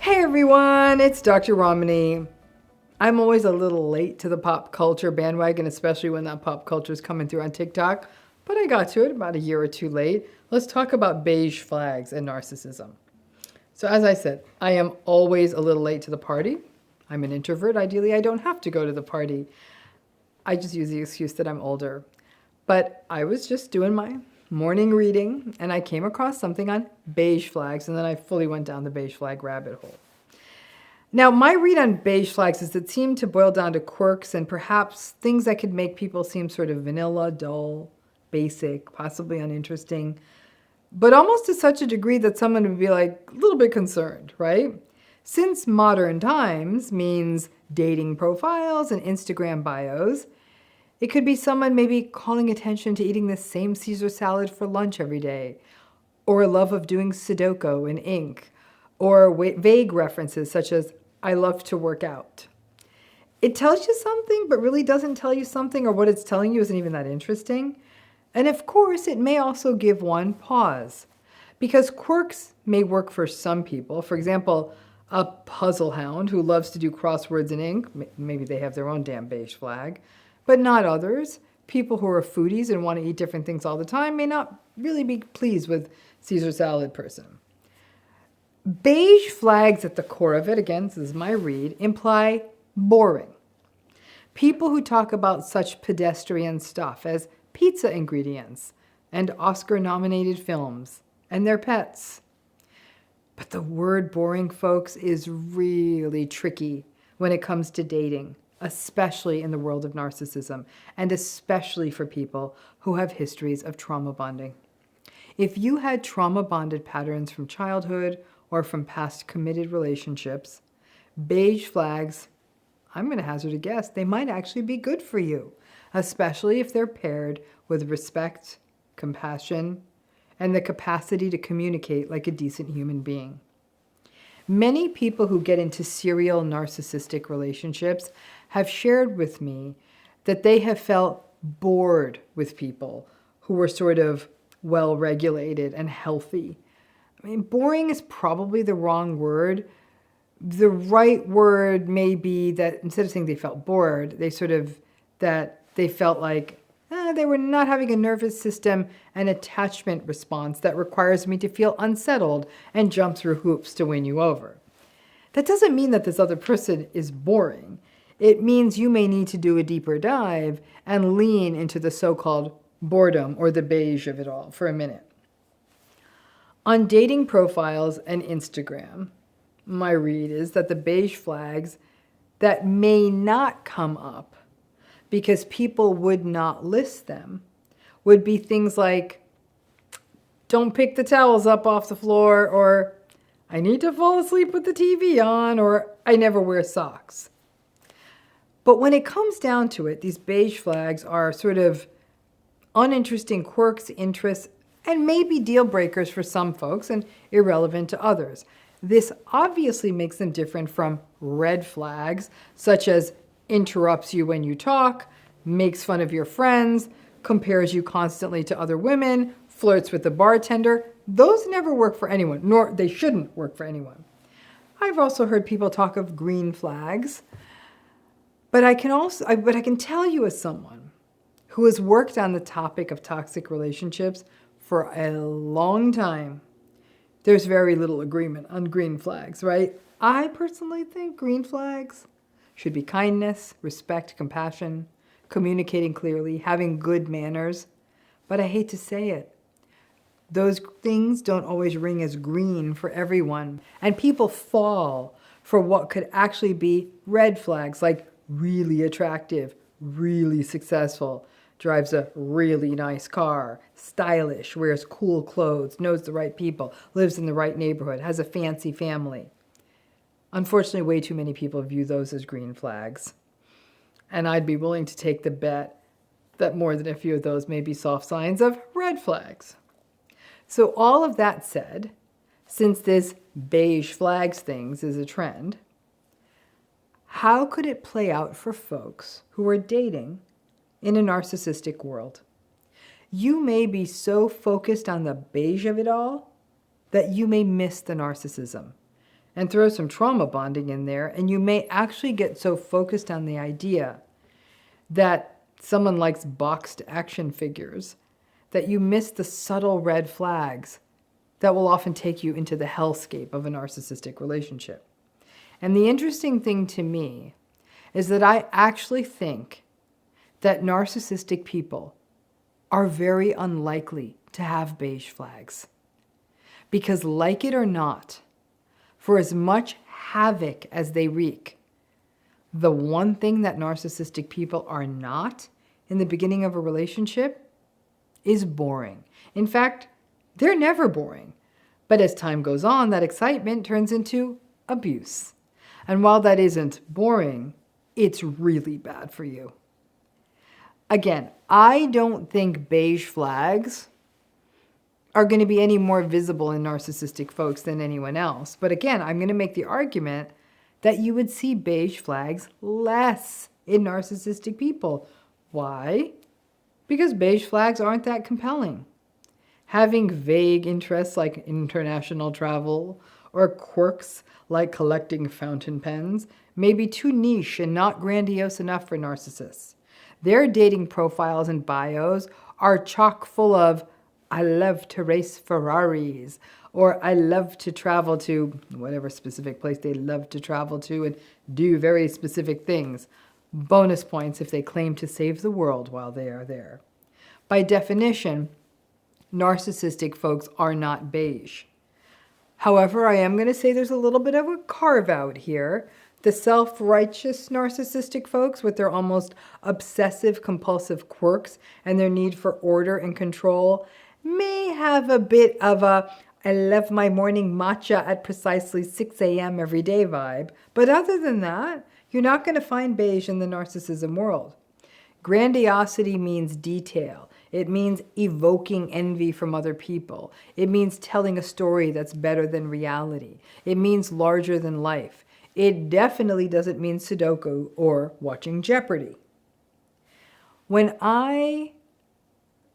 Hey everyone, it's Dr. Ramani. I'm always a little late to the pop culture bandwagon, especially when that pop culture is coming through on TikTok, but I got to it about a year or two late. Let's talk about beige flags and narcissism. So as I said, I am always a little late to the party. I'm an introvert. Ideally, I don't have to go to the party. I just use the excuse that I'm older. But I was just doing my morning reading and I came across something on beige flags, and then I fully went down the beige flag rabbit hole. Now, my read on beige flags is it seemed to boil down to quirks and perhaps things that could make people seem sort of vanilla, dull, basic, possibly uninteresting, but almost to such a degree that someone would be like a little bit concerned, right? Since modern times means dating profiles and Instagram bios, it could be someone maybe calling attention to eating the same Caesar salad for lunch every day, or a love of doing Sudoku in ink, or vague references such as, I love to work out. It tells you something, but really doesn't tell you something, or what it's telling you isn't even that interesting. And of course, it may also give one pause, because quirks may work for some people. For example, a puzzle hound who loves to do crosswords in ink, maybe they have their own damn beige flag, but not others. People who are foodies and want to eat different things all the time may not really be pleased with Caesar salad person. Beige flags at the core of it, again, this is my read, imply boring. People who talk about such pedestrian stuff as pizza ingredients and Oscar-nominated films and their pets. But the word boring, folks, is really tricky when it comes to dating, especially in the world of narcissism, and especially for people who have histories of trauma bonding. If you had trauma bonded patterns from childhood or from past committed relationships, beige flags, I'm going to hazard a guess, they might actually be good for you, especially if they're paired with respect, compassion, and the capacity to communicate like a decent human being. Many people who get into serial narcissistic relationships have shared with me that they have felt bored with people who were sort of well-regulated and healthy. I mean, boring is probably the wrong word. The right word may be that instead of saying they felt bored, they felt like they were not having a nervous system and attachment response that requires me to feel unsettled and jump through hoops to win you over. That doesn't mean that this other person is boring. It means you may need to do a deeper dive and lean into the so-called boredom or the beige of it all for a minute. On dating profiles and Instagram, my read is that the beige flags that may not come up because people would not list them would be things like, don't pick the towels up off the floor, or I need to fall asleep with the TV on, or I never wear socks. But when it comes down to it, these beige flags are sort of uninteresting quirks, interests, and maybe deal breakers for some folks and irrelevant to others. This obviously makes them different from red flags, such as interrupts you when you talk, makes fun of your friends, compares you constantly to other women, flirts with the bartender. Those never work for anyone, nor they shouldn't work for anyone. I've also heard people talk of green flags, but I can tell you as someone who has worked on the topic of toxic relationships for a long time, there's very little agreement on green flags, right? I personally think green flags should be kindness, respect, compassion, communicating clearly, having good manners. But I hate to say it, those things don't always ring as green for everyone. And people fall for what could actually be red flags, like really attractive, really successful, drives a really nice car, stylish, wears cool clothes, knows the right people, lives in the right neighborhood, has a fancy family. Unfortunately, way too many people view those as green flags. And I'd be willing to take the bet that more than a few of those may be soft signs of red flags. So all of that said, since this beige flags things is a trend, how could it play out for folks who are dating in a narcissistic world? You may be so focused on the beige of it all that you may miss the narcissism. and throw some trauma bonding in there, and you may actually get so focused on the idea that someone likes boxed action figures that you miss the subtle red flags that will often take you into the hellscape of a narcissistic relationship. And the interesting thing to me is that I actually think that narcissistic people are very unlikely to have beige flags. Because like it or not, for as much havoc as they wreak, the one thing that narcissistic people are not in the beginning of a relationship is boring. In fact, they're never boring. But as time goes on, that excitement turns into abuse. And while that isn't boring, it's really bad for you. Again, I don't think beige flags are going to be any more visible in narcissistic folks than anyone else. But again, I'm going to make the argument that you would see beige flags less in narcissistic people. Why? Because beige flags aren't that compelling. Having vague interests like international travel or quirks like collecting fountain pens may be too niche and not grandiose enough for narcissists. Their dating profiles and bios are chock full of, I love to race Ferraris, or I love to travel to whatever specific place they love to travel to and do very specific things. Bonus points if they claim to save the world while they are there. By definition, narcissistic folks are not beige. However, I am going to say there's a little bit of a carve-out here. The self-righteous narcissistic folks with their almost obsessive-compulsive quirks and their need for order and control may have a bit of a I love my morning matcha at precisely 6 a.m. every day vibe. But other than that, you're not going to find beige in the narcissism world. Grandiosity means detail. It means evoking envy from other people. It means telling a story that's better than reality. It means larger than life. It definitely doesn't mean Sudoku or watching Jeopardy. When I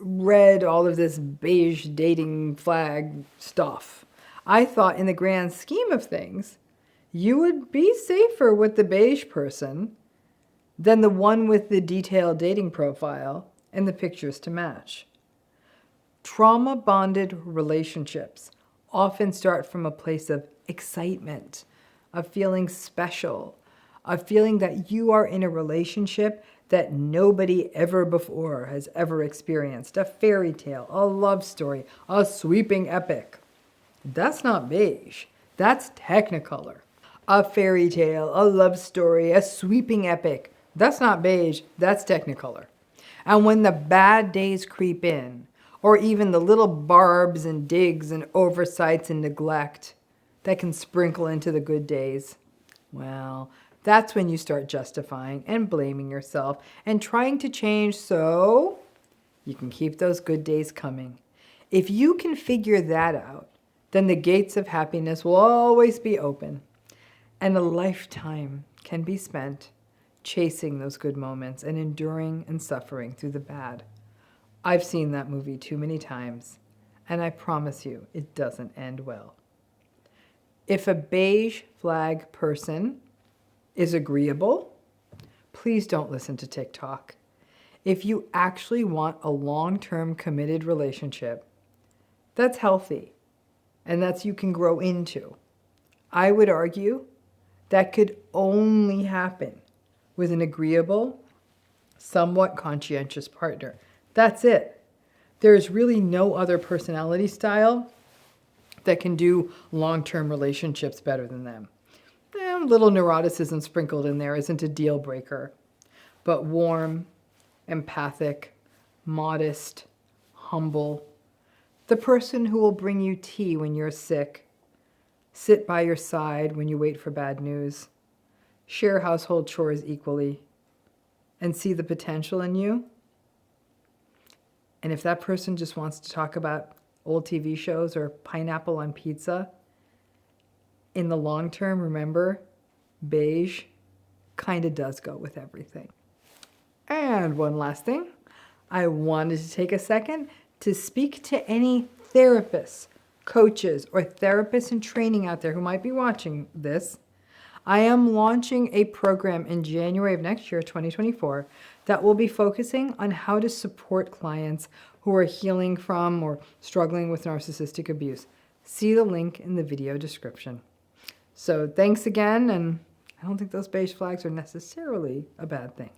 read all of this beige dating flag stuff, I thought in the grand scheme of things, you would be safer with the beige person than the one with the detailed dating profile and the pictures to match. Trauma-bonded relationships often start from a place of excitement, of feeling special, of feeling that you are in a relationship that nobody ever before has ever experienced. A fairy tale, a love story, a sweeping epic. That's not beige. That's Technicolor. A fairy tale, a love story, a sweeping epic. That's not beige. That's Technicolor. And when the bad days creep in, or even the little barbs and digs and oversights and neglect that can sprinkle into the good days, well, that's when you start justifying and blaming yourself and trying to change so you can keep those good days coming. If you can figure that out, then the gates of happiness will always be open, and a lifetime can be spent chasing those good moments and enduring and suffering through the bad. I've seen that movie too many times, and I promise you it doesn't end well. If a beige flag person is agreeable, please don't listen to TikTok. If you actually want a long-term committed relationship that's healthy and that's you can grow into, I would argue that could only happen with an agreeable, somewhat conscientious partner. That's it. There's really no other personality style that can do long-term relationships better than them. Little neuroticism sprinkled in there isn't a deal breaker, but warm, empathic, modest, humble, the person who will bring you tea when you're sick, sit by your side when you wait for bad news, share household chores equally, and see the potential in you. And if that person just wants to talk about old TV shows or pineapple on pizza, in the long term, remember, beige kind of does go with everything. And one last thing, I wanted to take a second to speak to any therapists, coaches or therapists in training out there who might be watching this, I am launching a program in January of next year, 2024, that will be focusing on how to support clients who are healing from or struggling with narcissistic abuse. See the link in the video description. So thanks again, and I don't think those beige flags are necessarily a bad thing.